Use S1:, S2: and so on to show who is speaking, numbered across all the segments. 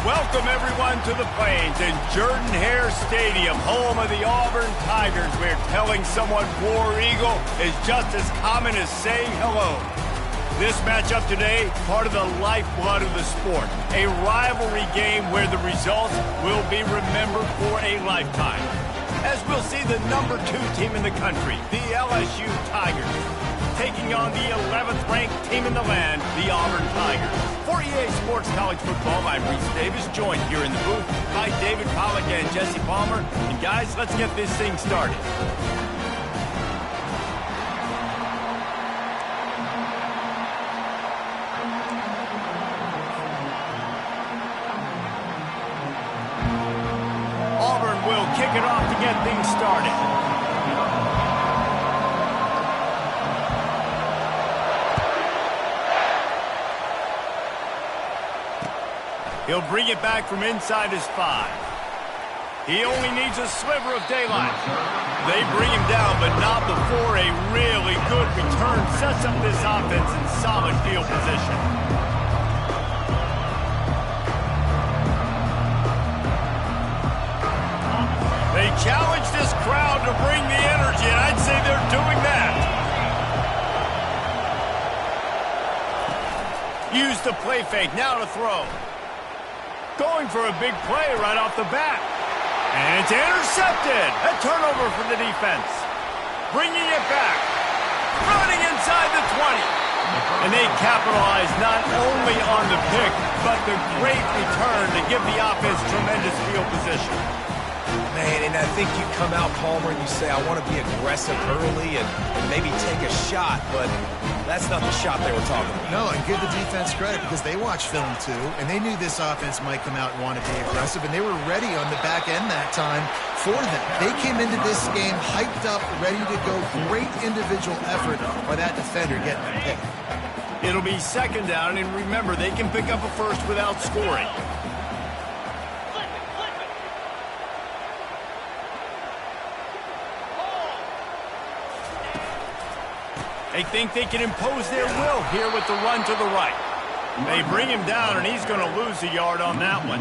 S1: Welcome, everyone, to the Plains and Jordan-Hare Stadium, home of the Auburn Tigers, where telling someone War Eagle is just as common as saying hello. This matchup today, part of the lifeblood of the sport, a rivalry game where the results will be remembered for a lifetime. As we'll see the number 2 team in the country, the LSU Tigers, taking on the 11th ranked team in the land, the Auburn Tigers. For EA Sports College Football, I'm Reese Davis, joined here in the booth by David Pollack and Jesse Palmer. And guys, let's get this thing started. Auburn will kick it off to get things started. He'll bring it back from inside his 5. He only needs a sliver of daylight. They bring him down, but not before a really good return sets up this offense in solid field position. They challenge this crowd to bring the energy, and I'd say they're doing that. Use the play fake, now to throw. Going for a big play right off the bat. And it's intercepted. A turnover for the defense. Bringing it back. Running inside the 20. And they capitalize not only on the pick, but the great return to give the offense tremendous field position.
S2: Man, and I think you come out, Palmer, and you say, I want to be aggressive early and maybe take a shot, but that's not the shot they were talking about.
S3: No, and give the defense credit because they watched film too, and they knew this offense might come out and want to be aggressive, and they were ready on the back end that time for them. They came into this game hyped up, ready to go. Great individual effort by that defender getting the pick.
S1: It'll be second down, and remember, they can pick up a first without scoring. They think they can impose their will here with the run to the right. They bring him down, and he's going to lose a yard on that one.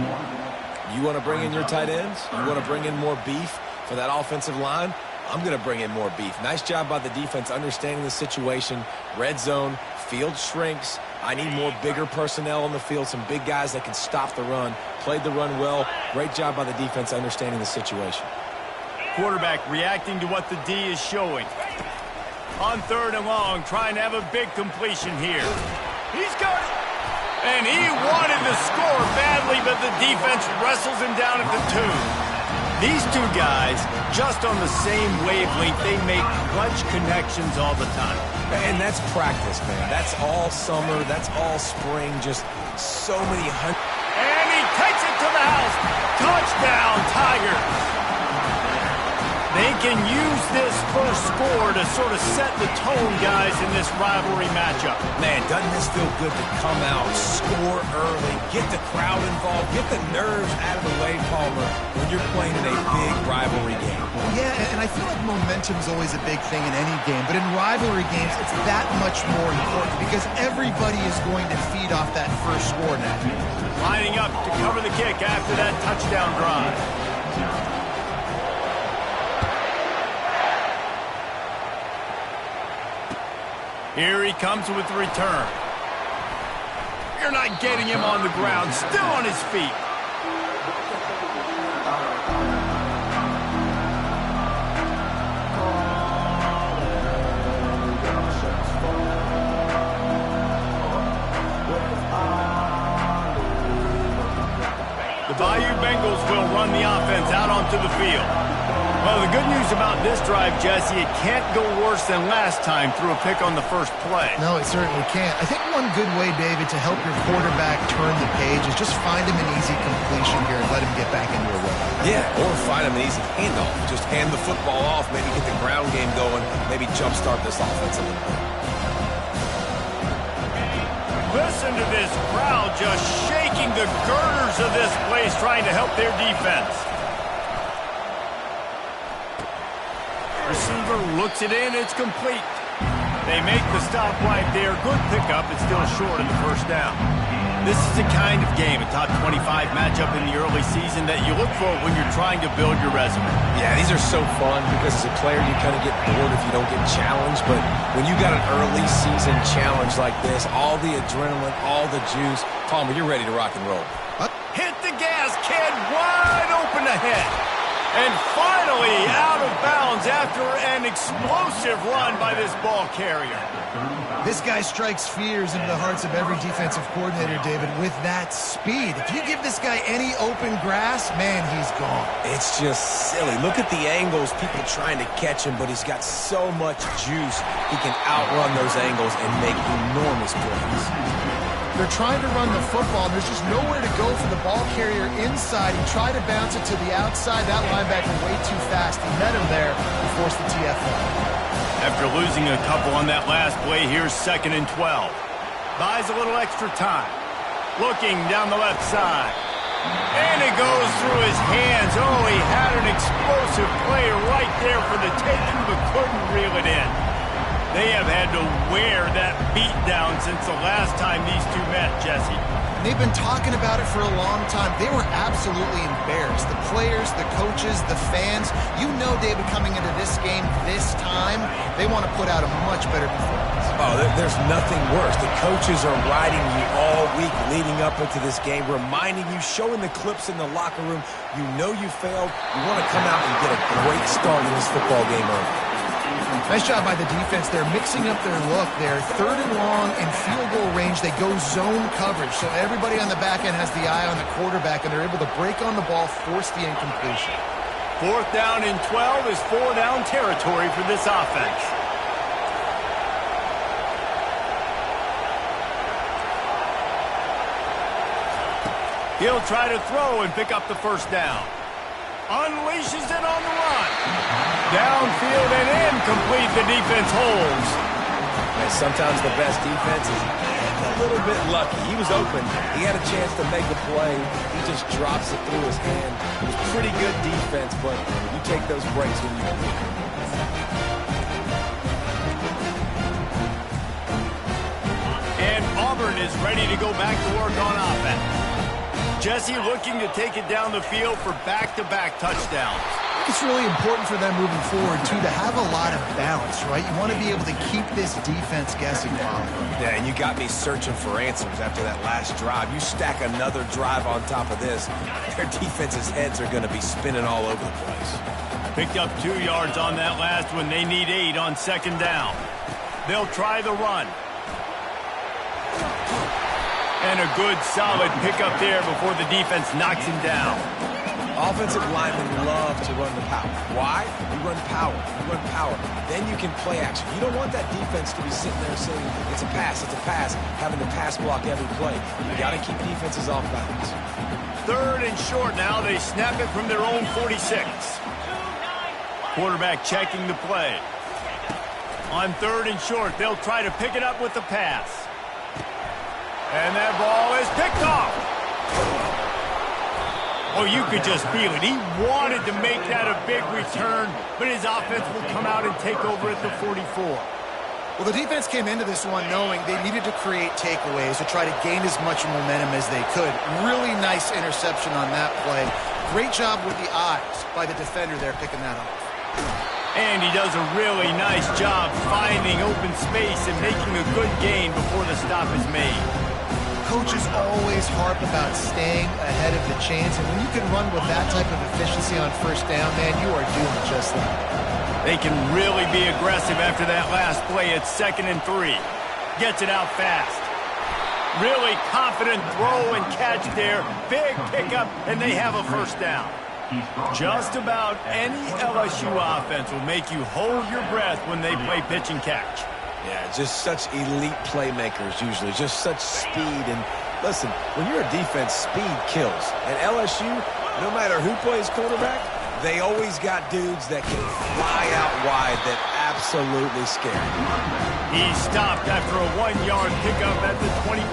S2: You want to bring in your tight ends? You want to bring in more beef for that offensive line? I'm going to bring in more beef. Nice job by the defense understanding the situation. Red zone, field shrinks. I need more bigger personnel on the field, some big guys that can stop the run. Played the run well. Great job by the defense understanding the situation.
S1: Quarterback reacting to what the D is showing. On 3rd and long, trying to have a big completion here. He's got it. And he wanted to score badly, but the defense wrestles him down at the 2. These two guys, just on the same wavelength, they make clutch connections all the time.
S2: And that's practice, man. That's all summer. That's all spring. Just so many hundreds.
S1: And he takes it to the house. Touchdown, Tigers. They can use this first score to sort of set the tone, guys, in this rivalry matchup.
S2: Man, doesn't this feel good to come out, score early, get the crowd involved, get the nerves out of the way, Palmer, when you're playing in a big rivalry game?
S3: Yeah, and I feel like momentum's always a big thing in any game, but in rivalry games, it's that much more important because everybody is going to feed off that first score now.
S1: Lining up to cover the kick after that touchdown drive. Here he comes with the return. You're not getting him on the ground, still on his feet. The Bayou Bengals will run the offense out onto the field. Well, the good news about this drive, Jesse, it can't go worse than last time through a pick on the first play.
S3: No, it certainly can't. I think one good way, David, to help your quarterback turn the page is just find him an easy completion here and let him get back into a rhythm.
S2: Yeah, or find him an easy handoff. Just hand the football off, maybe get the ground game going, maybe jumpstart this offense a little bit.
S1: Listen to this crowd just shaking the girders of this place, trying to help their defense. Receiver looks it in, it's complete. They make the stop right there. Good pickup, it's still short of the first down. this is the kind of game, a top 25 matchup in the early season, that you look for when you're trying to build your resume.
S2: Yeah, these are so fun because as a player you kind of get bored if you don't get challenged, but when you got an early season challenge like this, all the adrenaline, all the juice, Palmer, you're ready to rock and roll.
S1: Hit the gas, kid, wide open ahead. And finally out of bounds after an explosive run by this ball carrier.
S3: This guy strikes fears into the hearts of every defensive coordinator, David, with that speed. If you give this guy any open grass, man, he's gone.
S2: It's just silly. Look at the angles, people trying to catch him, but he's got so much juice. He can outrun those angles and make enormous plays.
S3: They're trying to run the football, and there's just nowhere to go for the ball carrier inside. He tried to bounce it to the outside. That linebacker way too fast. He met him there and forced the TFL.
S1: After losing a couple on that last play, here's 2nd and 12. Buys a little extra time. Looking down the left side. And it goes through his hands. Oh, he had an explosive play right there for the taking, but couldn't reel it in. They have had to wear that beat down since the last time these two met, Jesse.
S3: They've been talking about it for a long time. They were absolutely embarrassed. The players, the coaches, the fans. You know, David, coming into this game this time, they want to put out a much better performance.
S2: Oh, there's nothing worse. The coaches are riding you all week leading up into this game, reminding you, showing the clips in the locker room. You know you failed. You want to come out and get a great start in this football game early.
S3: Nice job by the defense. They're mixing up their look. They're 3rd and long in field goal range. They go zone coverage. So everybody on the back end has the eye on the quarterback, and they're able to break on the ball, force the incompletion.
S1: 4th down and 12 is 4-down territory for this offense. He'll try to throw and pick up the 1st down. Unleashes it on the run. Downfield and incomplete. The defense holds.
S2: And sometimes the best defense is a little bit lucky. He was open. He had a chance to make a play. He just drops it through his hand. It was pretty good defense, but you take those breaks when you can.
S1: And Auburn is ready to go back to work on offense. Jesse looking to take it down the field for back-to-back touchdowns.
S3: It's really important for them moving forward, too, to have a lot of balance, right? You want to be able to keep this defense guessing.
S2: Yeah, and you got me searching for answers after that last drive. You stack another drive on top of this, their defense's heads are going to be spinning all over the place.
S1: Picked up 2 yards on that last one. They need 8 on 2nd down. They'll try the run. And a good, solid pickup there before the defense knocks him down.
S2: Offensive linemen love to run the power. Why? You run power. You run power. Then you can play action. You don't want that defense to be sitting there saying, it's a pass, having to pass block every play. You got to keep defenses off balance.
S1: 3rd and short now. They snap it from their own 46. Quarterback checking the play. On 3rd and short, they'll try to pick it up with the pass. And that ball is picked off. Oh, you could just feel it. He wanted to make that a big return, but his offense will come out and take over at the 44.
S3: Well, the defense came into this one knowing they needed to create takeaways to try to gain as much momentum as they could. Really nice interception on that play. Great job with the eyes by the defender there picking that off.
S1: And he does a really nice job finding open space and making a good gain before the stop is made.
S3: Coaches always harp about staying ahead of the chains, and when you can run with that type of efficiency on 1st down, man, you are doing just that.
S1: They can really be aggressive after that last play at 2nd and 3. Gets it out fast. Really confident throw and catch there. Big pickup, and they have a 1st down. Just about any LSU offense will make you hold your breath when they play pitch and catch.
S2: Yeah, just such elite playmakers usually, just such speed. And listen, when you're a defense, speed kills. And LSU, no matter who plays quarterback, they always got dudes that can fly out wide that absolutely scare you.
S1: He stopped after a 1-yard pickup at the 25.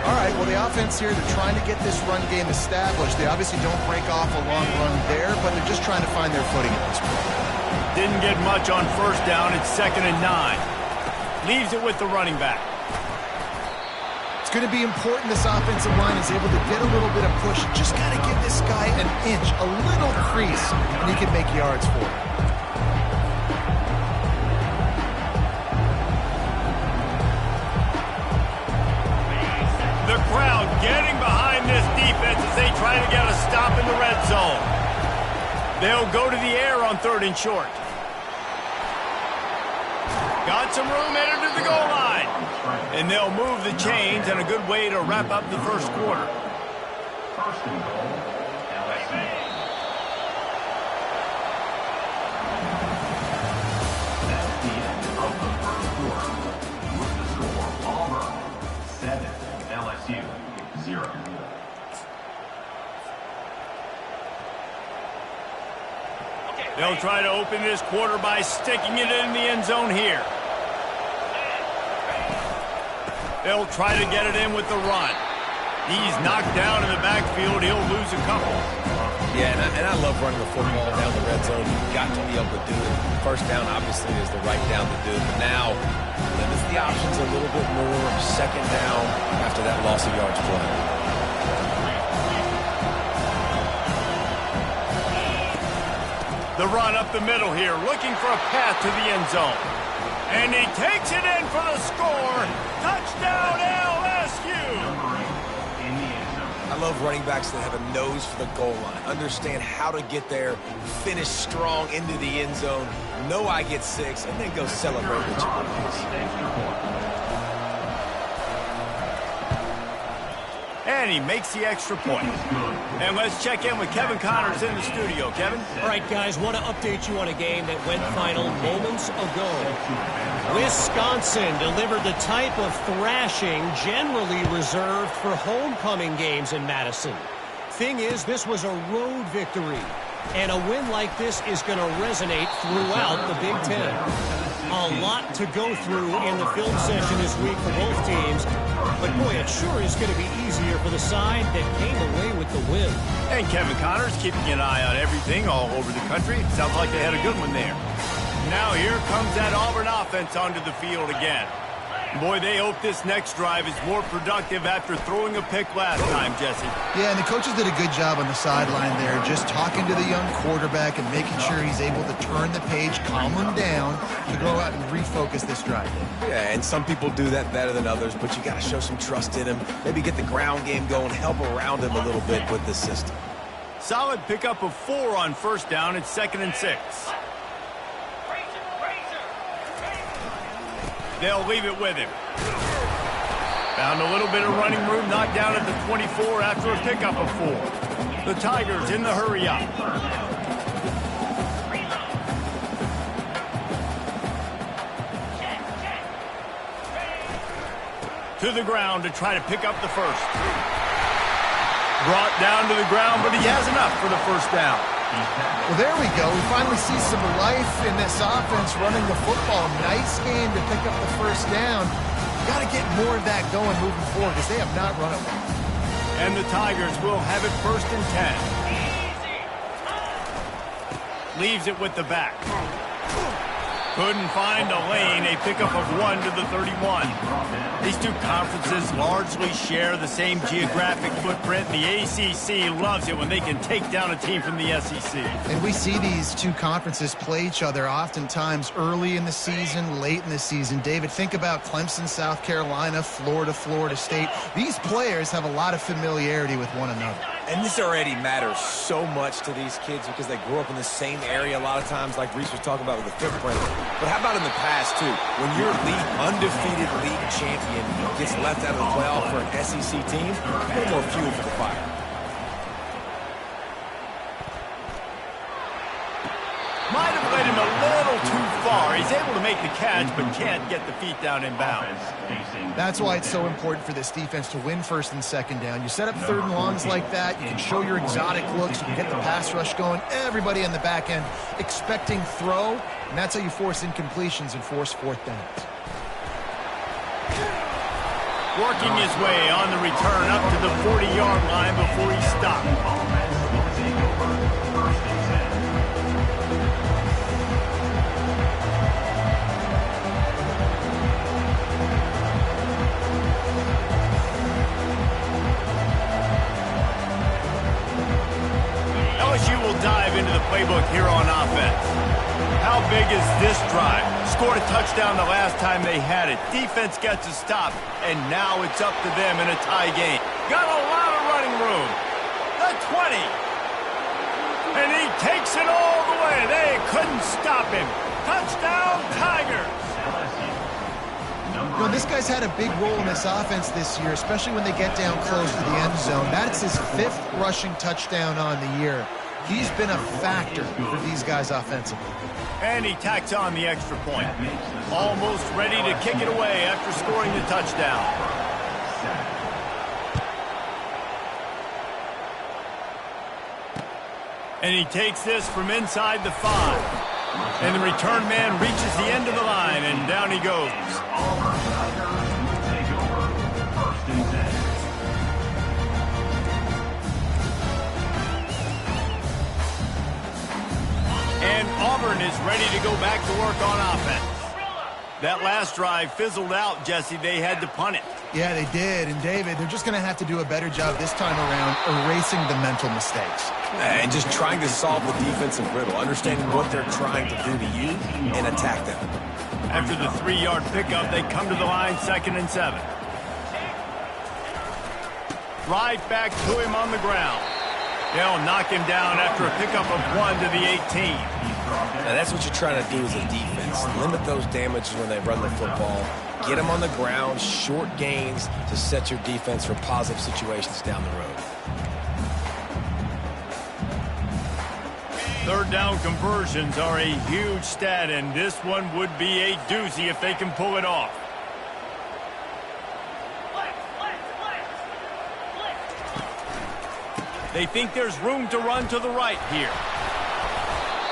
S3: All right, well, the offense here, they're trying to get this run game established. They obviously don't break off a long run there, but they're just trying to find their footing at this point.
S1: Didn't get much on 1st down. It's 2nd and 9. Leaves it with the running back.
S3: It's going to be important this offensive line is able to get a little bit of push. Just got to give this guy an inch, a little crease, and he can make yards for it.
S1: The crowd getting behind this defense as they try to get a stop in the red zone. They'll go to the air on 3rd and short. Got some room headed to the goal line. And they'll move the chains, and a good way to wrap up the first quarter.
S4: First and goal, LSU. That's the end of the first quarter. With the score, Auburn 7, LSU 0.
S1: They'll try to open this quarter by sticking it in the end zone here. They'll try to get it in with the run. He's knocked down in the backfield. He'll lose a couple.
S2: Yeah, and I love running the football down the red zone. You've got to be able to do it. First down, obviously, is the right down to do it. But now, limits the options a little bit more. Second down after that loss of yards play.
S1: The run up the middle here, looking for a path to the end zone. And he takes it in for the score. Touchdown, LSU!
S2: I love running backs that have a nose for the goal line. Understand how to get there, finish strong into the end zone, know I get 6, and then go celebrate with you.
S1: And he makes the extra point. And let's check in with Kevin Connors in the studio. Kevin?
S5: All right, guys, want to update you on a game that went final moments ago. Wisconsin delivered the type of thrashing generally reserved for homecoming games in Madison. Thing is, this was a road victory, and a win like this is going to resonate throughout the Big Ten. A lot to go through in the film session this week for both teams, but boy, it sure is going to be easier for the side that came away with the win.
S1: And Kevin Connors keeping an eye on everything all over the country. Sounds like they had a good one there. Now here comes that Auburn offense onto the field again. Boy, they hope this next drive is more productive after throwing a pick last time, Jesse.
S3: Yeah, and the coaches did a good job on the sideline there, just talking to the young quarterback and making sure he's able to turn the page, calm him down, to go out and refocus this drive.
S2: Yeah, and some people do that better than others, but you got to show some trust in him. Maybe get the ground game going, help around him a little bit with the system.
S1: Solid pickup of 4 on first down. It's 2nd and 6. They'll leave it with him. Found a little bit of running room, knocked down at the 24 after a pickup of 4. The Tigers in the hurry up. To the ground to try to pick up the first. Brought down to the ground, but he has enough for the first down.
S3: Well, there we go. We finally see some life in this offense running the football. Nice game to pick up the first down. Got to get more of that going moving forward because they have not run it well.
S1: And the Tigers will have it 1st and 10. Leaves it with the back. Couldn't find a lane. A pickup of 1 to the 31. These two conferences largely share the same geographic footprint. The ACC loves it when they can take down a team from the SEC.
S3: And we see these two conferences play each other oftentimes early in the season, late in the season. David, think about Clemson, South Carolina, Florida, Florida State. These players have a lot of familiarity with one another.
S2: And this already matters so much to these kids because they grew up in the same area a lot of times, like Reese was talking about with the footprint. But how about in the past, too? When your undefeated league champion gets left out of the playoff for an SEC team, a little more fuel for the fire.
S1: Might have led him a little too far. He's able to make the catch, but can't get the feet down in bounds.
S3: That's why it's so important for this defense to win 1st and 2nd down. You set up 3rd and longs like that, you can show your exotic looks, you can get the pass rush going, everybody in the back end expecting throw, and that's how you force incompletions and force 4th downs.
S1: Working his way on the return up to the 40-yard line before he stopped. scored a touchdown the last time they had it. Defense gets a stop, and now it's up to them in a tie game. Got a lot of running room. The 20. And he takes it all the way. They couldn't stop him. Touchdown, Tigers.
S3: You know, this guy's had a big role in this offense this year, especially when they get down close to the end zone. That's his 5th rushing touchdown on the year. He's been a factor for these guys offensively.
S1: And he tacks on the extra point. Almost ready to kick it away after scoring the touchdown. And he takes this from inside the 5. And the return man reaches the end of the line, and down he goes. And Auburn is ready to go back to work on offense. That last drive fizzled out, Jesse. They had to punt it.
S3: Yeah, they did. And, David, they're just going to have to do a better job this time around erasing the mental mistakes.
S2: And just trying to solve the defensive riddle, understanding what they're trying to do to you and attack them.
S1: After the 3-yard pickup, they come to the line, 2nd and 7. Right back to him on the ground. They'll knock him down after a pickup of 1 to the 18.
S2: Now that's what you're trying to do as a defense. Limit those damages when they run the football. Get them on the ground, short gains to set your defense for positive situations down the road.
S1: 3rd down conversions are a huge stat, and this one would be a doozy if they can pull it off. They think there's room to run to the right here.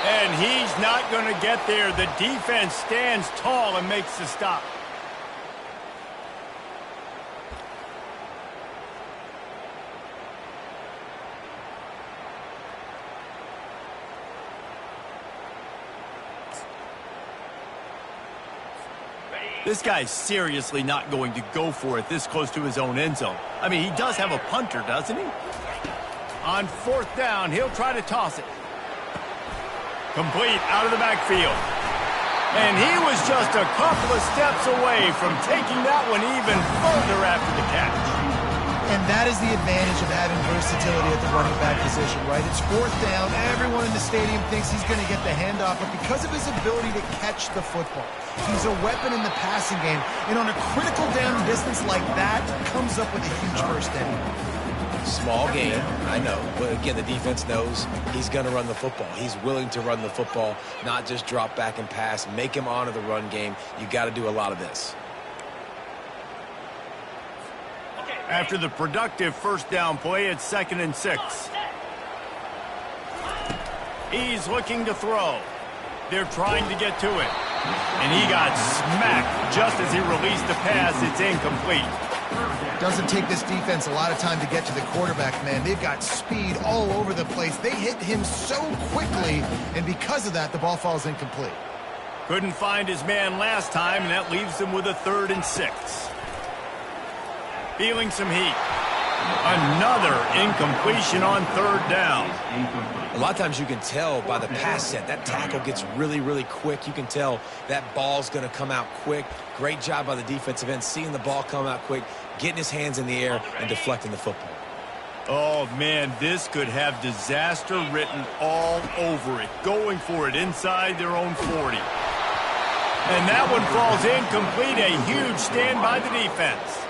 S1: And he's not going to get there. The defense stands tall and makes the stop. This guy's seriously not going to go for it this close to his own end zone. I mean, he does have a punter, doesn't he? On 4th down, he'll try to toss it. Complete out of the backfield. And he was just a couple of steps away from taking that one even further after the catch.
S3: And that is the advantage of having versatility at the running back position, right? It's 4th down. Everyone in the stadium thinks he's going to get the handoff, but because of his ability to catch the football, he's a weapon in the passing game. And on a critical down distance like that, comes up with a huge first down.
S2: Small game, I know. But again, the defense knows he's going to run the football. He's willing to run the football, not just drop back and pass. Make him honor the run game. You got to do a lot of this.
S1: After the productive 1st down play, it's 2nd and 6. He's looking to throw. They're trying to get to it. And he got smacked just as he released the pass. It's incomplete.
S3: Doesn't take this defense a lot of time to get to the quarterback, man. They've got speed all over the place. They hit him so quickly, and because of that, the ball falls incomplete.
S1: Couldn't find his man last time, and that leaves them with a 3rd and 6. Feeling some heat. Another incompletion on 3rd down.
S2: A lot of times you can tell by the pass set, that tackle gets really, really quick. You can tell that ball's going to come out quick. Great job by the defensive end, seeing the ball come out quick, getting his hands in the air, and deflecting the football.
S1: Oh, man, this could have disaster written all over it. Going for it inside their own 40. And that one falls incomplete. A huge stand by the defense.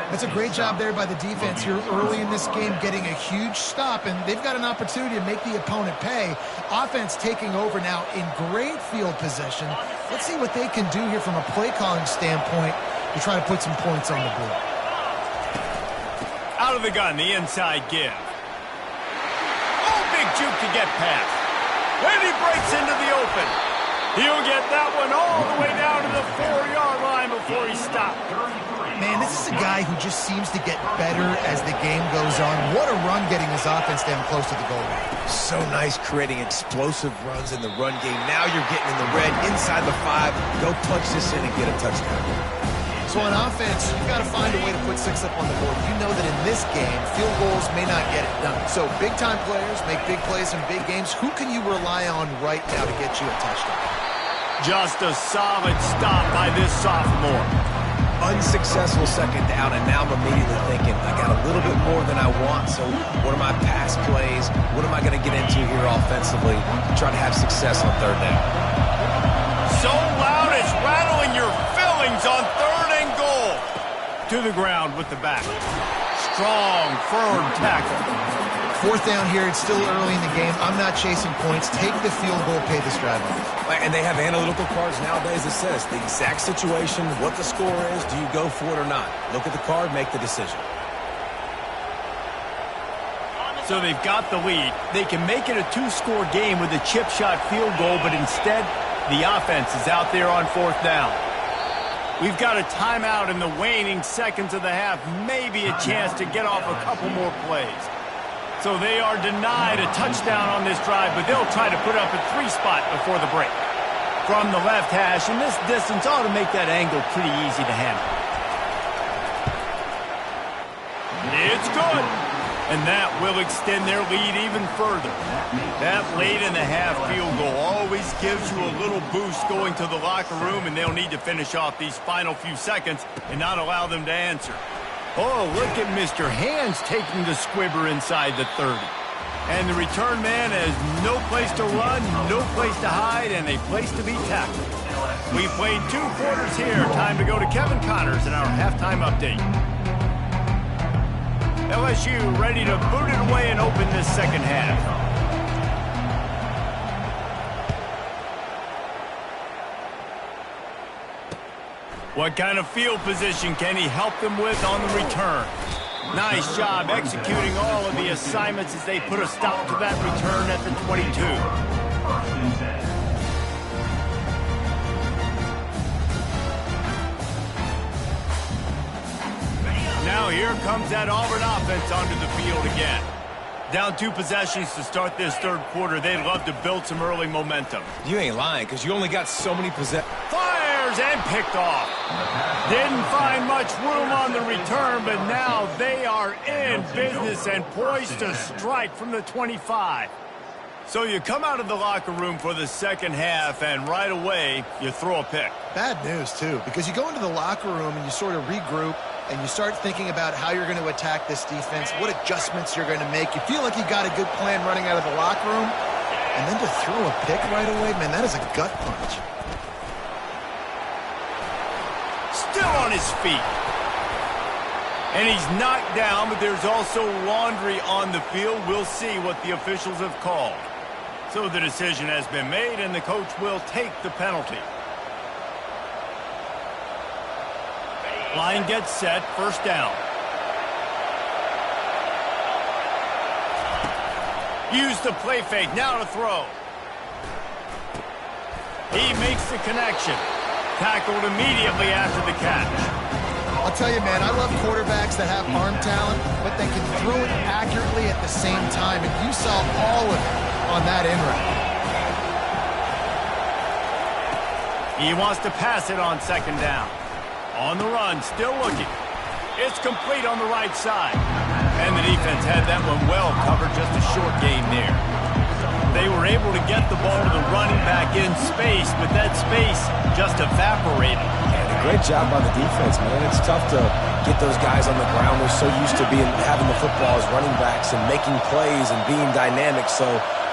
S3: That's a great job there by the defense here early in this game, getting a huge stop, and they've got an opportunity to make the opponent pay. Offense taking over now in great field position. Let's see what they can do here from a play calling standpoint to try to put some points on the board.
S1: Out of the gun, the inside give. Oh, big juke to get past. And he breaks into the open. He'll get that one all the way down to the 4-yard line before he stopped.
S3: Man, this is a guy who just seems to get better as the game goes on. What a run getting his offense down close to the goal line.
S2: So nice creating explosive runs in the run game. Now you're getting in the red inside the 5. Go punch this in and get a touchdown.
S3: So on offense, you've got to find a way to put 6 up on the board. You know that in this game, field goals may not get it done. So big-time players make big plays in big games. Who can you rely on right now to get you a touchdown?
S1: Just a solid stop by this sophomore.
S2: Unsuccessful second down, and now I'm immediately thinking, I got a little bit more than I want, so what are my pass plays? What am I going to get into here offensively to try to have success on third down?
S1: So loud it's rattling your fillings on 3rd and goal. To the ground with the back. Strong, firm tackle.
S3: 4th down here, it's still early in the game. I'm not chasing points. Take the field goal, pay this drive off.
S2: And they have analytical cards nowadays that says the exact situation, what the score is, do you go for it or not? Look at the card, make the decision.
S1: So they've got the lead. They can make it a 2-score game with a chip shot field goal, but instead, the offense is out there on 4th down. We've got a timeout in the waning seconds of the half, maybe a chance to get off a couple more plays. So they are denied a touchdown on this drive, but they'll try to put up a 3-spot before the break. From the left hash, and this distance ought to make that angle pretty easy to handle. It's good. And that will extend their lead even further. That late in the half field goal always gives you a little boost going to the locker room, and they'll need to finish off these final few seconds and not allow them to answer. Oh, look at Mr. Hands taking the squibber inside the 30. And the return man has no place to run, no place to hide, and a place to be tackled. We played 2 quarters here. Time to go to Kevin Connors in our halftime update. LSU ready to boot it away and open this second half. What kind of field position can he help them with on the return? Nice job executing all of the assignments as they put a stop to that return at the 22. Now here comes that Auburn offense onto the field again. Down 2 possessions to start this 3rd quarter. They'd love to build some early momentum.
S2: You ain't lying, because you only got so many possessions.
S1: Fires and picked off. Didn't find much room on the return, but now they are in business and poised to strike from the 25. So you come out of the locker room for the second half, and right away, you throw a pick.
S3: Bad news, too, because you go into the locker room and you sort of regroup, and you start thinking about how you're going to attack this defense, what adjustments you're going to make. You feel like you got a good plan running out of the locker room, and then to throw a pick right away, man, that is a gut punch.
S1: Still on his feet. And he's knocked down, but there's also laundry on the field. We'll see what the officials have called. So the decision has been made, and the coach will take the penalty. Line gets set, 1st down. Use the play fake, now to throw. He makes the connection. Tackled immediately after the catch.
S3: I'll tell you, man, I love quarterbacks that have arm talent, but they can throw it accurately at the same time, and you saw all of it on that in route.
S1: He wants to pass it on 2nd down. On the run, still looking. It's complete on the right side. And the defense had that one well covered, just a short gain there. They were able to get the ball to the running back in space, but that space just evaporated.
S2: And a great job by the defense, man. It's tough to get those guys on the ground. They're so used to having the football as running backs and making plays and being dynamic. So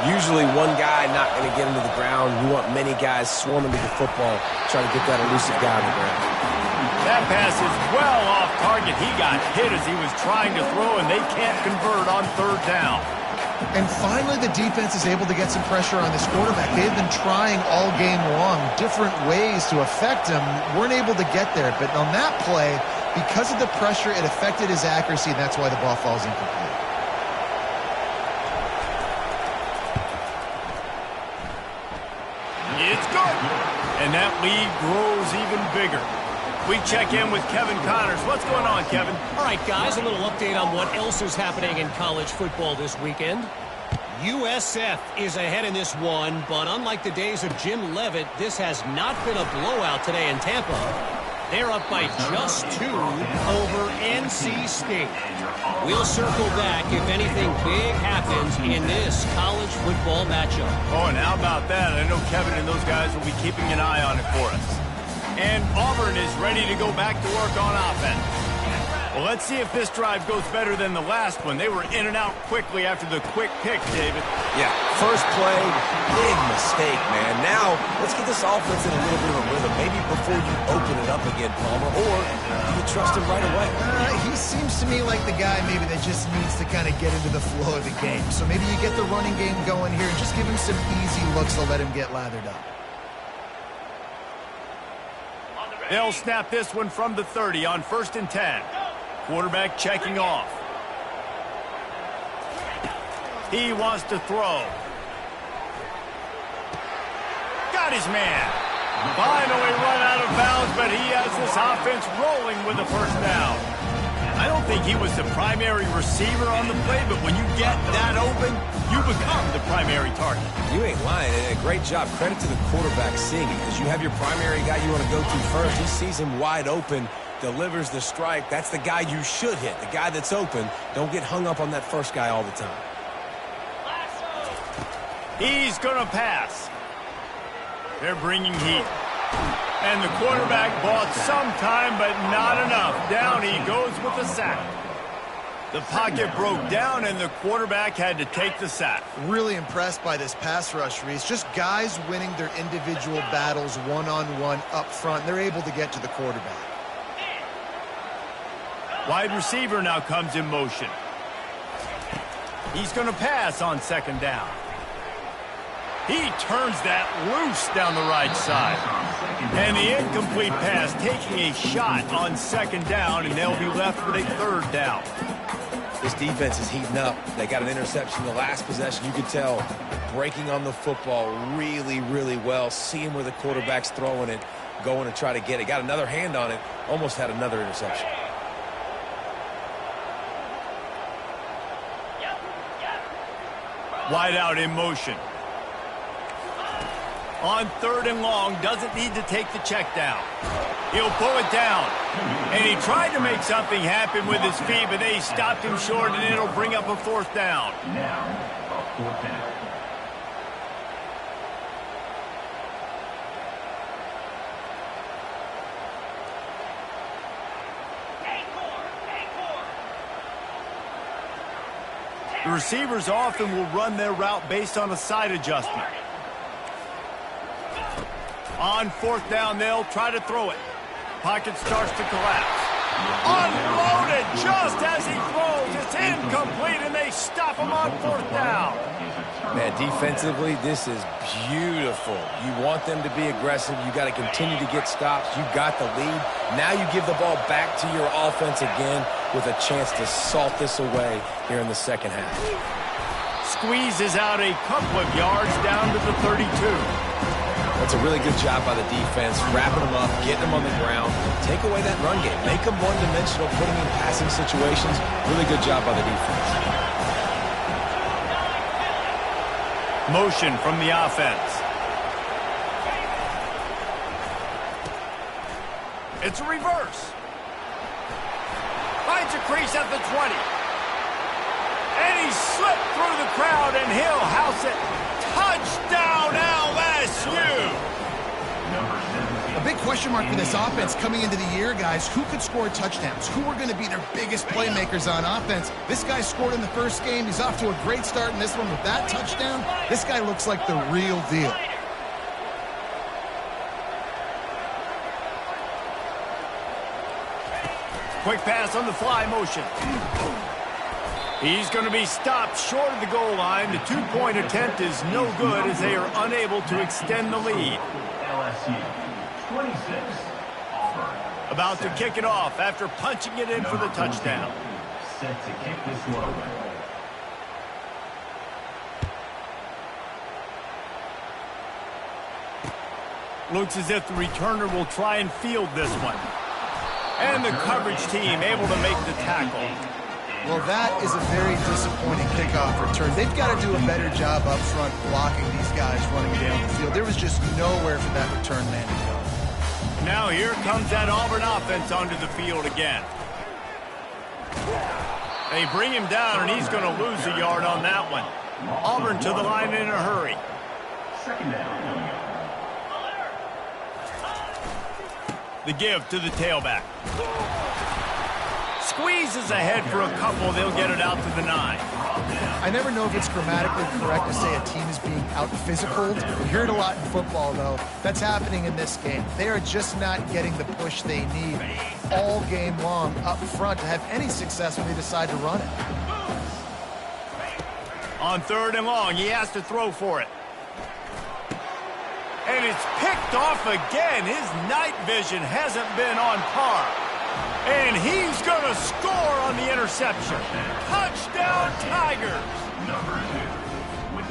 S2: usually one guy not going to get into the ground. You want many guys swarming to the football, trying to get that elusive guy on the ground.
S1: That pass is well off target. He got hit as he was trying to throw, and they can't convert on 3rd down.
S3: And finally, the defense is able to get some pressure on this quarterback. They've been trying all game long different ways to affect him. Weren't able to get there. But on that play, because of the pressure, it affected his accuracy, and that's why the ball falls incomplete.
S1: It's good. And that lead grows even bigger. We check in with Kevin Connors. What's going on, Kevin?
S5: All right, guys, a little update on what else is happening in college football this weekend. USF is ahead in this one, but unlike the days of Jim Leavitt, this has not been a blowout today in Tampa. They're up by just 2 over NC State. We'll circle back if anything big happens in this college football matchup.
S1: Oh, and how about that? I know Kevin and those guys will be keeping an eye on it for us. And Auburn is ready to go back to work on offense. Well, let's see if this drive goes better than the last one. They were in and out quickly after the quick pick, David.
S2: Yeah, first play, big mistake, man. Now, let's get this offense in a little bit of a rhythm. Maybe before you open it up again, Palmer, or do you trust him right away?
S3: He seems to me like the guy maybe that just needs to kind of get into the flow of the game. So maybe you get the running game going here and just give him some easy looks to let him get lathered up.
S1: They'll snap this one from the 30 on 1st and 10. Quarterback checking off. He wants to throw. Got his man. Finally run out of bounds, but he has this offense rolling with the first down. I don't think he was the primary receiver on the play, but when you get that open, you become the primary target.
S2: You ain't lying, and a great job. Credit to the quarterback seeing it, because you have your primary guy you want to go to first. He sees him wide open, delivers the strike. That's the guy you should hit, the guy that's open. Don't get hung up on that first guy all the time.
S1: He's going to pass. They're bringing heat. And the quarterback bought some time, but not enough. Down he goes with the sack. The pocket broke down, and the quarterback had to take the sack.
S3: Really impressed by this pass rush, Reese. Just guys winning their individual battles one-on-one up front. They're able to get to the quarterback.
S1: Wide receiver now comes in motion. He's going to pass on 2nd down. He turns that loose down the right side. And the incomplete pass taking a shot on 2nd down, and they'll be left with a 3rd down.
S2: This defense is heating up. They got an interception the last possession. You could tell breaking on the football really, really well. Seeing where the quarterback's throwing it, going to try to get it. Got another hand on it. Almost had another interception.
S1: Wide out in motion. On 3rd and long, doesn't need to take the check down. He'll pull it down. And he tried to make something happen with his feet, but they stopped him short, and it'll bring up a 4th down.
S4: Now, a 4th down.
S1: The receivers often will run their route based on a side adjustment. On 4th down, they'll try to throw it. Pocket starts to collapse. Unloaded just as he throws. It's incomplete, and they stop him on 4th down.
S2: Man, defensively, this is beautiful. You want them to be aggressive. You got to continue to get stops. You got the lead. Now you give the ball back to your offense again with a chance to salt this away here in the 2nd half.
S1: Squeezes out a couple of yards down to the 32.
S2: That's a really good job by the defense, wrapping them up, getting them on the ground. Take away that run game. Make them one-dimensional, put them in passing situations. Really good job by the defense.
S1: Motion from the offense. It's a reverse. Finds a crease at the 20. And he slipped through the crowd, and he'll house it. Touchdown, LSU!
S3: A big question mark for this offense coming into the year, guys. Who could score touchdowns? Who are going to be their biggest playmakers on offense? This guy scored in the first game. He's off to a great start in this one with that touchdown. This guy looks like the real deal.
S1: Quick pass on the fly motion. He's going to be stopped short of the goal line. The 2-point attempt is no good as they are unable to extend the lead.
S4: LSU, 26, Auburn.
S1: About to kick it off after punching it in for the touchdown.
S4: Set to kick this one away.
S1: Looks as if the returner will try and field this one. And the coverage team able to make the tackle.
S3: Well, that is a very disappointing kickoff return. They've got to do a better job up front blocking these guys running down the field. There was just nowhere for that return man to go.
S1: Now here comes that Auburn offense onto the field again. They bring him down, and he's going to lose a yard on that one. Auburn to the line in a hurry.
S4: Second down.
S1: The give to the tailback. Squeezes ahead for a couple. They'll get it out to the 9.
S3: I never know if it's grammatically correct to say a team is being out-physicaled. We hear it a lot in football, though. That's happening in this game. They are just not getting the push they need all game long up front to have any success when they decide to run it.
S1: On 3rd and long, he has to throw for it. And it's picked off again. His night vision hasn't been on par. And he's going to score on the interception. Touchdown, Tigers.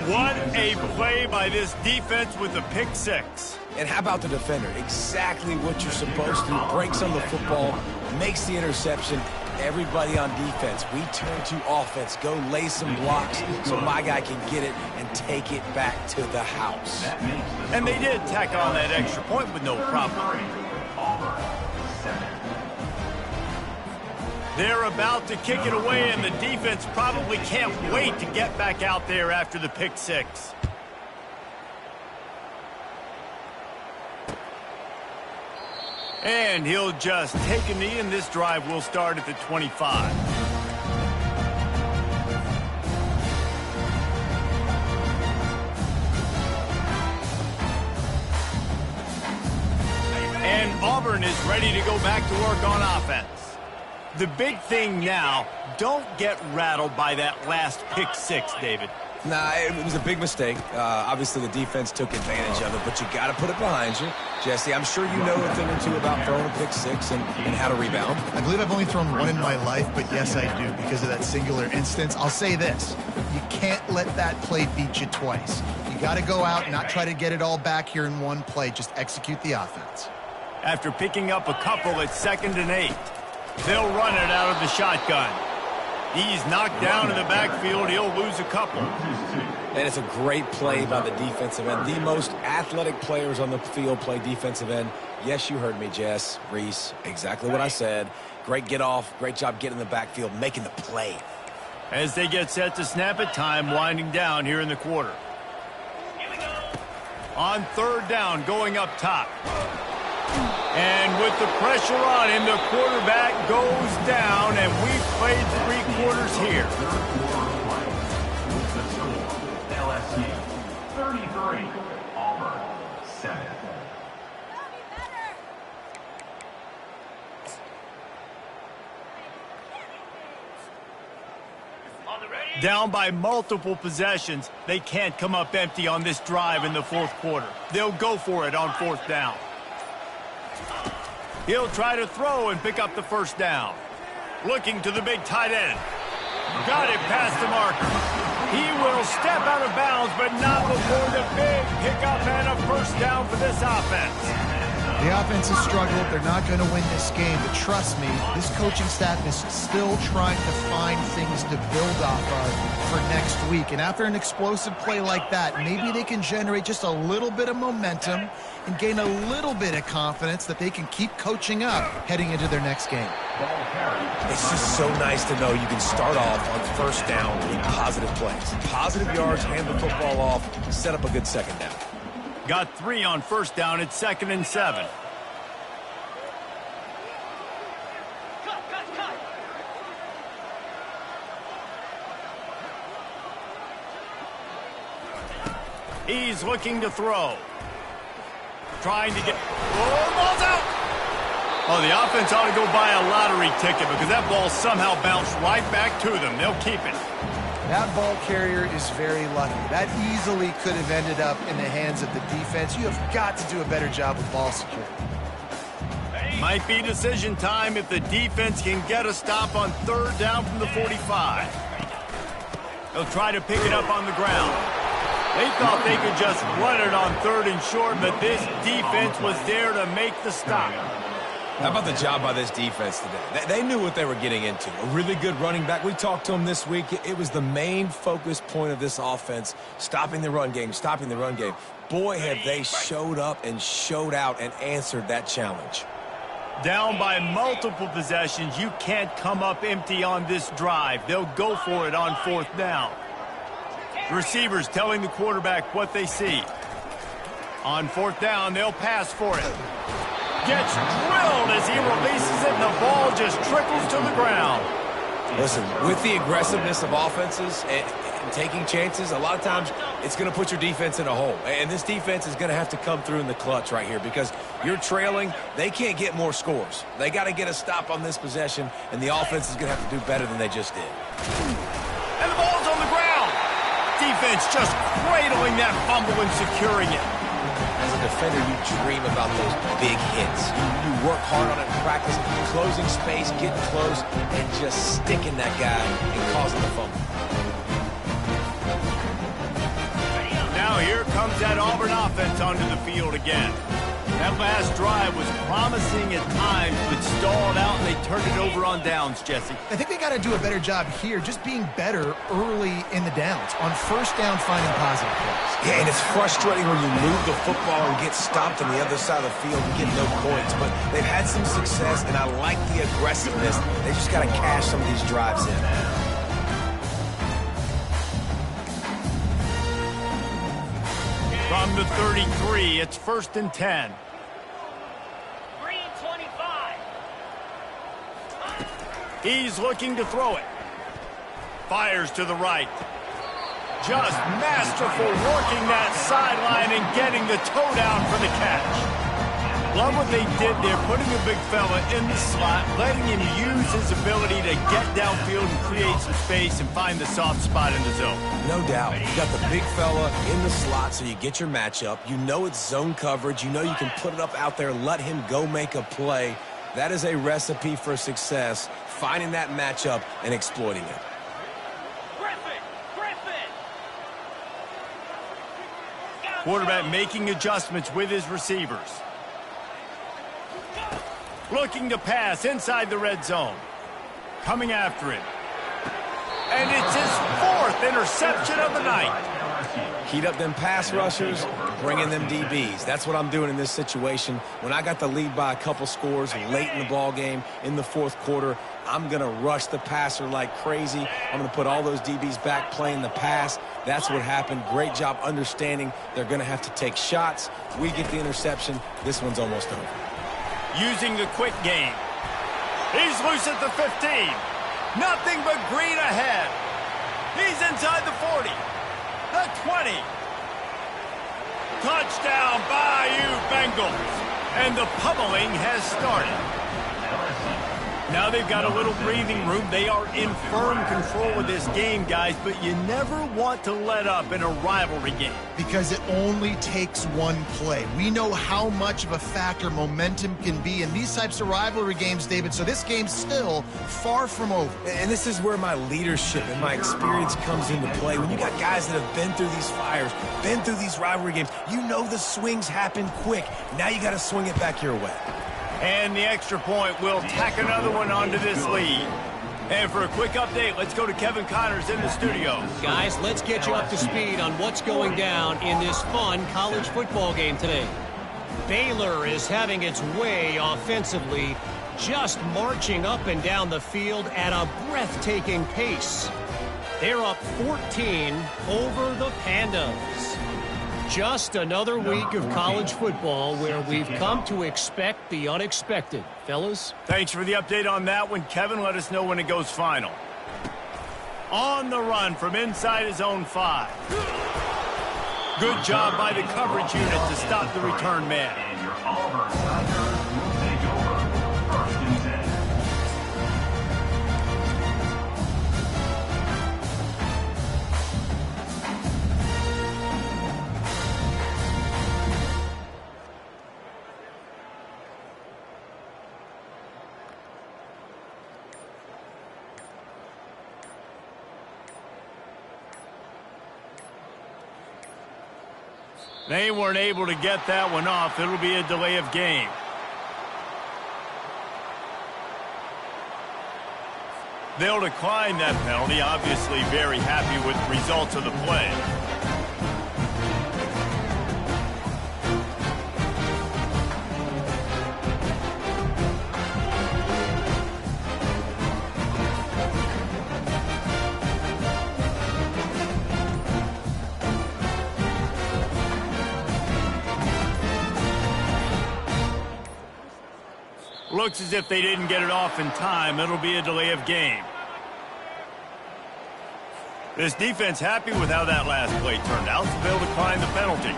S1: What a play by this defense with the pick 6.
S2: And how about the defender? Exactly what you're supposed to. Breaks on the football, makes the interception. Everybody on defense, we turn to offense. Go lay some blocks so my guy can get it and take it back to the house.
S1: And they did tack on that extra point with no problem. They're about to kick it away, and the defense probably can't wait to get back out there after the pick 6. And he'll just take a knee, and this drive will start at the 25. And Auburn is ready to go back to work on offense. The big thing now, don't get rattled by that last pick 6, David.
S2: Nah, it was a big mistake. Obviously, the defense took advantage of it, but you got to put it behind you. Jesse, I'm sure you know a thing or two about throwing a pick 6 and how to rebound.
S3: I believe I've only thrown one in my life, but yes, I do because of that singular instance. I'll say this. You can't let that play beat you twice. You got to go out and not try to get it all back here in one play. Just execute the offense.
S1: After picking up a couple at 2nd and 8, they'll run it out of the shotgun. He's knocked down in the backfield. He'll lose a couple.
S2: And it's a great play by the defensive end. The most athletic players on the field play defensive end. Yes, you heard me, Jess, Reese. Exactly what I said. Great get off. Great job getting in the backfield, making the play.
S1: As they get set to snap it, time winding down here in the quarter. On 3rd down, going up top. And with the pressure on him, the quarterback goes down, and we've played 3 quarters here.
S4: The score, LSU 33, Auburn 7.
S1: Down by multiple possessions, they can't come up empty on this drive in the 4th quarter. They'll go for it on 4th down. He'll try to throw and pick up the 1st down. Looking to the big tight end. Got it past the marker. He will step out of bounds, but not before the big pickup and a 1st down for this offense.
S3: The offense has struggled. They're not going to win this game, but trust me, this coaching staff is still trying to find things to build off of for next week. And after an explosive play like that, maybe they can generate just a little bit of momentum and gain a little bit of confidence that they can keep coaching up heading into their next game.
S2: It's just so nice to know you can start off on 1st down with positive plays. Positive yards, hand the football off, set up a good 2nd down.
S1: Got 3 on 1st down at 2nd and 7. He's looking to throw. Trying to get... Oh, ball's out! Oh, the offense ought to go buy a lottery ticket because that ball somehow bounced right back to them. They'll keep it.
S3: That ball carrier is very lucky. That easily could have ended up in the hands of the defense. You have got to do a better job with ball security.
S1: Might be decision time if the defense can get a stop on 3rd down from the 45. They'll try to pick it up on the ground. They thought they could just run it on 3rd and short, but this defense was there to make the stop.
S2: How about the job by this defense today? They knew what they were getting into. A really good running back. We talked to him this week. It was the main focus point of this offense, stopping the run game, stopping the run game. Boy, have they showed up and showed out and answered that challenge.
S1: Down by multiple possessions, you can't come up empty on this drive. They'll go for it on 4th down. The receivers telling the quarterback what they see. On 4th down, they'll pass for it. Gets drilled as he releases it, and the ball just trickles to the ground.
S2: Listen, with the aggressiveness of offenses and taking chances, a lot of times it's going to put your defense in a hole. And this defense is going to have to come through in the clutch right here because you're trailing. They can't get more scores. They got to get a stop on this possession, and the offense is going to have to do better than they just did.
S1: And the ball's on the ground. Defense just cradling that fumble and securing it.
S2: As a defender, you dream about those big hits. You work hard on it in practice, closing space, getting close, and just sticking that guy and causing the fumble.
S1: Now here comes that Auburn offense onto the field again. That last drive was promising at times, but stalled out, and they turned it over on downs, Jesse.
S3: I think they got to do a better job here, just being better early in the downs. On 1st down, finding positive plays.
S2: Yeah, and it's frustrating when you move the football and get stopped on the other side of the field and get no points. But they've had some success, and I like the aggressiveness. They just got to cash some of these drives in.
S1: From the 33, it's 1st and 10.
S5: Green 25.
S1: He's looking to throw it. Fires to the right. Just masterful working that sideline and getting the toe down for the catch. Love what they did there, putting a big fella in the slot, letting him use his ability to get downfield and create some space and find the soft spot in the zone.
S2: No doubt. You got the big fella in the slot, so you get your matchup. You know it's zone coverage. You know you can put it up out there, let him go make a play. That is a recipe for success, finding that matchup and exploiting it.
S1: Quarterback making adjustments with his receivers. Looking to pass inside the red zone. Coming after it. And it's his 4th interception of the night.
S2: Heat up them pass rushers, bring in them DBs. That's what I'm doing in this situation. When I got the lead by a couple scores late in the ball game in the 4th quarter, I'm going to rush the passer like crazy. I'm going to put all those DBs back playing the pass. That's what happened. Great job understanding they're going to have to take shots. We get the interception. This one's almost over.
S1: Using the quick game. He's loose at the 15. Nothing but green ahead. He's inside the 40. The 20. Touchdown, Bayou Bengals. And the pummeling has started. Now they've got a little breathing room. They are in firm control of this game, guys, but you never want to let up in a rivalry game.
S3: Because it only takes one play. We know how much of a factor momentum can be in these types of rivalry games, David, so this game's still far from over.
S2: And this is where my leadership and my experience comes into play. When you got guys that have been through these fires, been through these rivalry games, you know the swings happen quick. Now you got to swing it back your way.
S1: And the extra point will tack another one onto this lead. And for a quick update, let's go to Kevin Connors in the studio.
S5: Guys, let's get you up to speed on what's going down in this fun college football game today. Baylor is having its way offensively, just marching up and down the field at a breathtaking pace. They're up 14 over the Pandas. Just another week of college football where we've come to expect the unexpected. Fellas?
S1: Thanks for the update on that one, Kevin. Let us know when it goes final. On the run from inside his own 5. Good job by the coverage unit to stop the return man.
S4: And your Auburn Tigers will take over 1st and 10.
S1: They weren't able to get that one off. It'll be a delay of game. They'll decline that penalty, obviously very happy with the results of the play. Looks as if they didn't get it off in time. It'll be a delay of game. This defense happy with how that last play turned out, so they'll decline the penalty.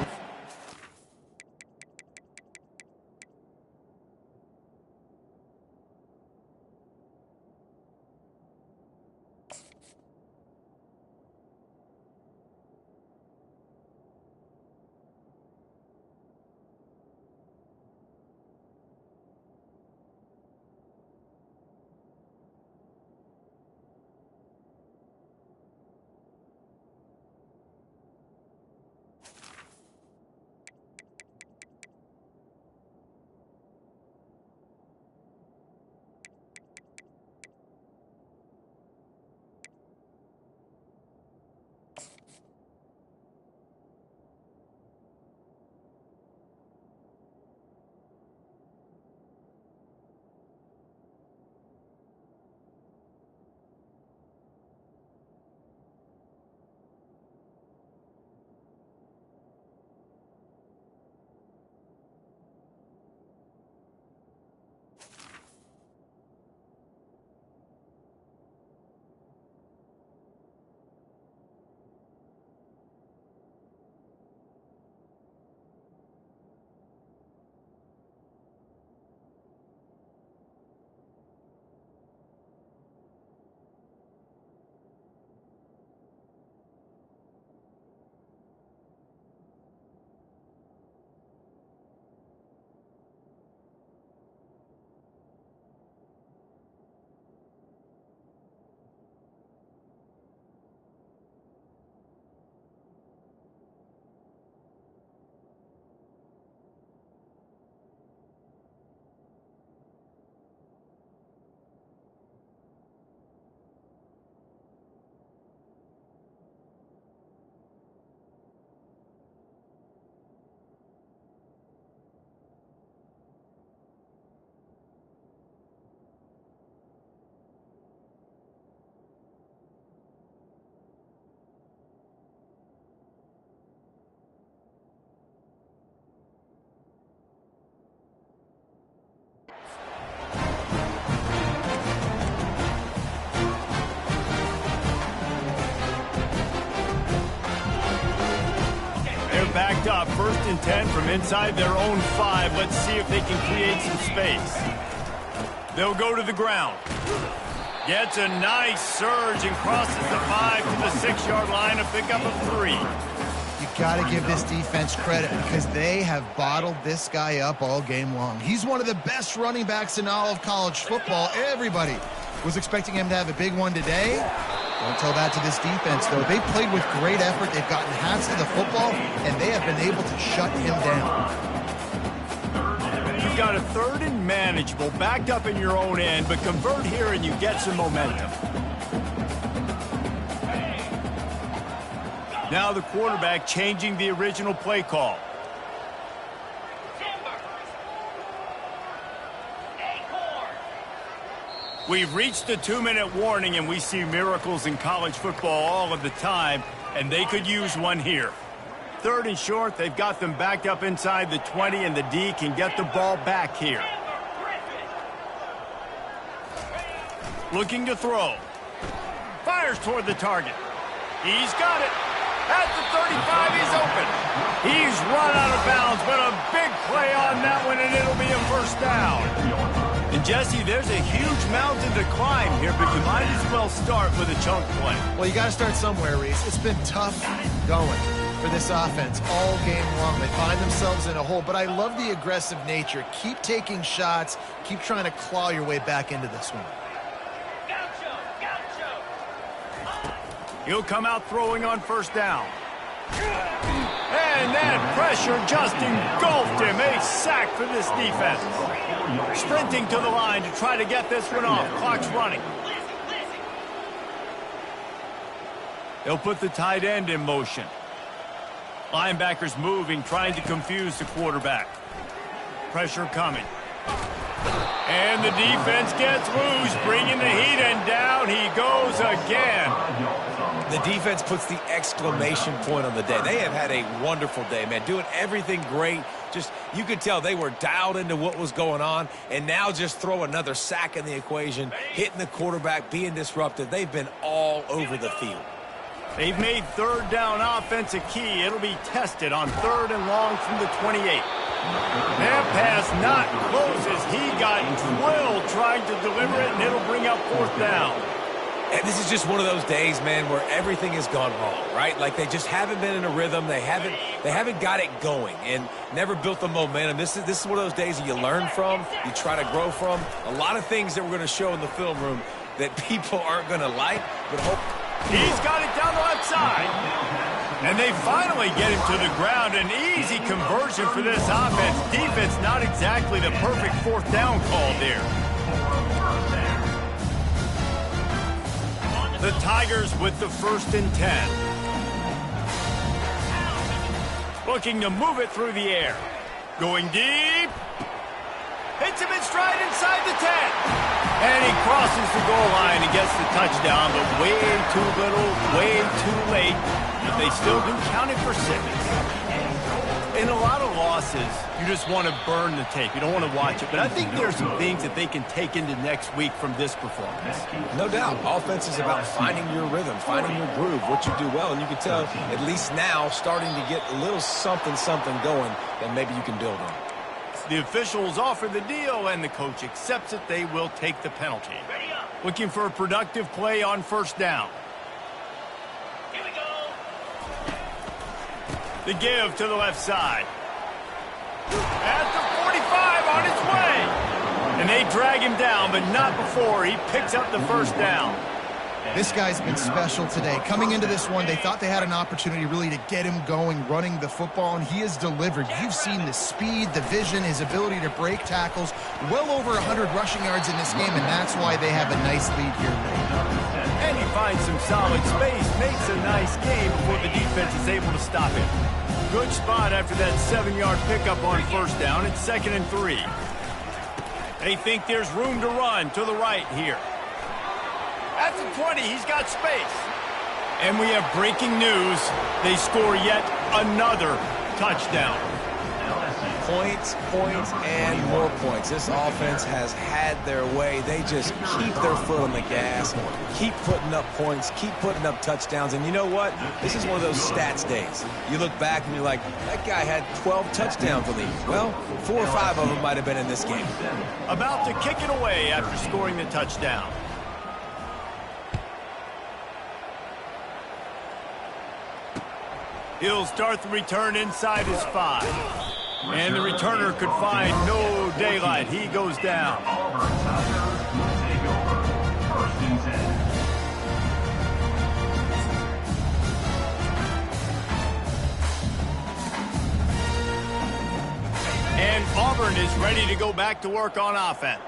S1: Backed up, 1st and 10 from inside their own 5. Let's see if they can create some space. They'll go to the ground. Gets a nice surge and crosses the 5 to the 6-yard line, a pickup of 3.
S3: You got to give this defense credit because they have bottled this guy up all game long. He's one of the best running backs in all of college football. Everybody was expecting him to have a big one today. Don't tell that to this defense, though. They played with great effort. They've gotten hands to the football, and they have been able to shut him down.
S1: You've got a 3rd and manageable, backed up in your own end, but convert here and you get some momentum. Now the quarterback changing the original play call. We've reached the 2-minute warning, and we see miracles in college football all of the time, and they could use one here. 3rd and short, they've got them backed up inside the 20, and the D can get the ball back here. Looking to throw. Fires toward the target. He's got it. At the 35, he's open. He's run out of bounds, but a big play on that one, and it'll be a 1st down. And Jesse, there's a huge mountain to climb here, but you might as well start with a chunk play.
S3: Well, you got to start somewhere, Reese. It's been tough going for this offense all game long. They find themselves in a hole, but I love the aggressive nature. Keep taking shots. Keep trying to claw your way back into this one.
S1: He'll come out throwing on 1st down. And that pressure just engulfed him. A sack for this defense. Sprinting to the line to try to get this one off. Clock's running. They'll put the tight end in motion. Linebackers moving, trying to confuse the quarterback. Pressure coming. And the defense gets loose, bringing the heat, and down he goes again.
S2: The defense puts the exclamation point on the day. They have had a wonderful day, man, doing everything great. Just, you could tell they were dialed into what was going on, and now just throw another sack in the equation, hitting the quarterback, being disruptive. They've been all over the field.
S1: They've made third down offense a key. It'll be tested on 3rd and long from the 28. That pass not close as he got drilled trying to deliver it, and it'll bring up 4th down.
S2: And this is just one of those days, man, where everything has gone wrong, right? Like they just haven't been in a rhythm. They haven't got it going and never built the momentum. This is one of those days that you learn from, you try to grow from. A lot of things that we're going to show in the film room that people aren't going to like, but hope.
S1: He's got it down the left side. And they finally get him to the ground. An easy conversion for this offense. Defense not exactly the perfect 4th down call there. The Tigers with the 1st and 10. Looking to move it through the air. Going deep. Hits him in stride inside the 10. And he crosses the goal line and gets the touchdown, but way too little, way too late. But they still do count it for 6. In a lot of losses, you just want to burn the tape. You don't want to watch it. But I think there's some things that they can take into next week from this performance.
S2: No doubt. Offense is about finding your rhythm, finding your groove, what you do well. And you can tell, at least now, starting to get a little something going that maybe you can build on.
S1: The officials offer the deal, and the coach accepts it. They will take the penalty. Looking for a productive play on 1st down. Here we go. The give to the left side. At the 45 on its way. And they drag him down, but not before he picks up the 1st down.
S3: This guy's been special today. Coming into this one, they thought they had an opportunity really to get him going, running the football, and he has delivered. You've seen the speed, the vision, his ability to break tackles. Well over 100 rushing yards in this game, and that's why they have a nice lead here late.
S1: And he finds some solid space, makes a nice game before the defense is able to stop him. Good spot after that 7-yard pickup on 1st down. It's 2nd and 3. They think there's room to run to the right here. At the 20, he's got space. And we have breaking news. They score yet another touchdown.
S2: Points, and more points. This offense has had their way. They just keep their foot on the gas, keep putting up points, keep putting up touchdowns. And you know what? This is one of those stats days. You look back and you're like, that guy had 12 touchdowns on these. Well, 4 or 5 of them might have been in this game.
S1: About to kick it away after scoring the touchdown. He'll start the return inside his 5. And the returner could find no daylight. He goes down. And Auburn is ready to go back to work on offense.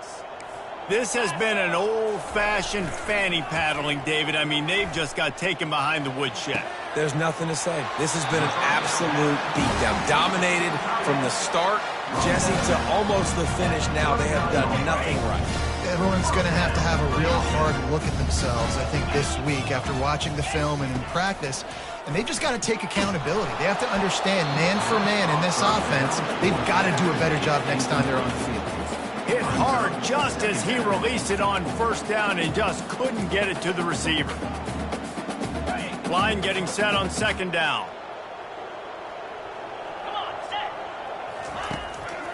S1: This has been an old-fashioned fanny paddling, David. I mean, they've just got taken behind the woodshed.
S2: There's nothing to say. This has been an absolute beatdown. Dominated from the start, Jesse, to almost the finish now. They have done nothing right.
S3: Everyone's going to have a real hard look at themselves, I think, this week after watching the film and in practice. And they've just got to take accountability. They have to understand, man for man in this offense, they've got to do a better job next time they're on the field.
S1: Hit hard just as he released it on 1st down and just couldn't get it to the receiver. Line getting set on 2nd down.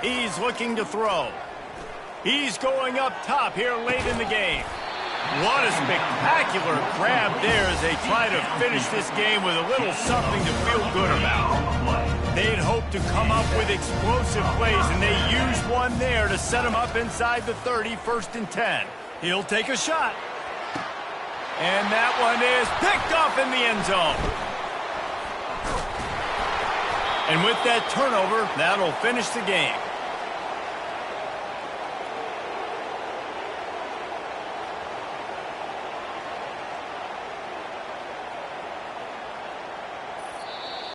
S1: He's looking to throw. He's going up top here late in the game. What a spectacular grab there as they try to finish this game with a little something to feel good about. They'd hoped to come up with explosive plays, and they used one there to set him up inside the 30, 1st and 10. He'll take a shot. And that one is picked off in the end zone. And with that turnover, that'll finish the game.